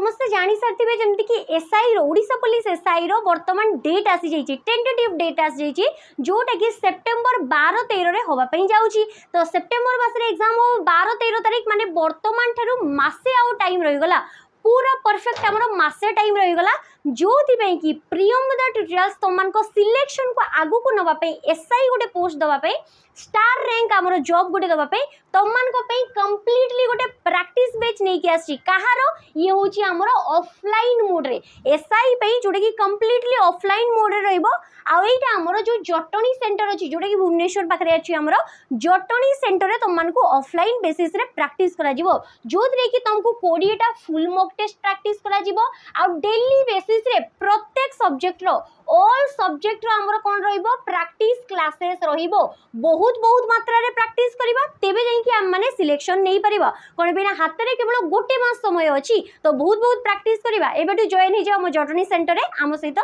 समस्ते जानी सारे जमती कि एसआई ओडिशा पुलिस एसआई रो वर्तमान डेट आसी जाइए टेंटेटिव डेट आसी जाइए जोटा कि सेप्टेम्बर 12-13 होगा जाऊँगी तो सेप्टेम्बर मासरे एग्जाम हो 12-13 तारीख माने वर्तमान ठारू मासे आउ टाइम रहीगला पूरा परफेक्ट आमर मासे टाइम रहीगला जो कि प्रियंवदा ट्यूटोरियल्स तुम सिलेक्शन को आगु को नवाई एसआई गोटे पोस्ट दवाई स्टार रैंक आमर जॉब गोटे दवाई तुम कंप्लीटली गोटे प्रैक्टिस बैच नहीं आसी कहार ये हूँ आमर ऑफलाइन मोड रे एसआई जोटा कि कंप्लीटली ऑफलाइन मोड रे रहिबो आईटा आमर जो जटनी सेंटर अच्छी जोटा कि भुवनेश्वर पाखे अच्छी आमर जटनी सेंटर तुमको ऑफलाइन बेसिस रे प्रैक्टिस करा जिवो जो कि तुमको 20टा फुल मॉक टेस्ट प्रैक्टिस करा जिवो आ डेली बेसिस रे प्रत्येक सब्जेक्ट रो ऑल सब्जेक्ट रो आमर कोन रहिबो प्रैक्टिस क्लासेस रहिबो बहुत बहुत मात्रा रे प्रैक्टिस करिबा तेबे जाई कि हम माने सिलेक्शन नहीं परिबा कोन बिना हाथ रे केवल गोटे मास समय अछि तो बहुत बहुत प्रैक्टिस करिबा एबेटू जॉइन हो जाओ हम जटनी सेंटर रे आम सहित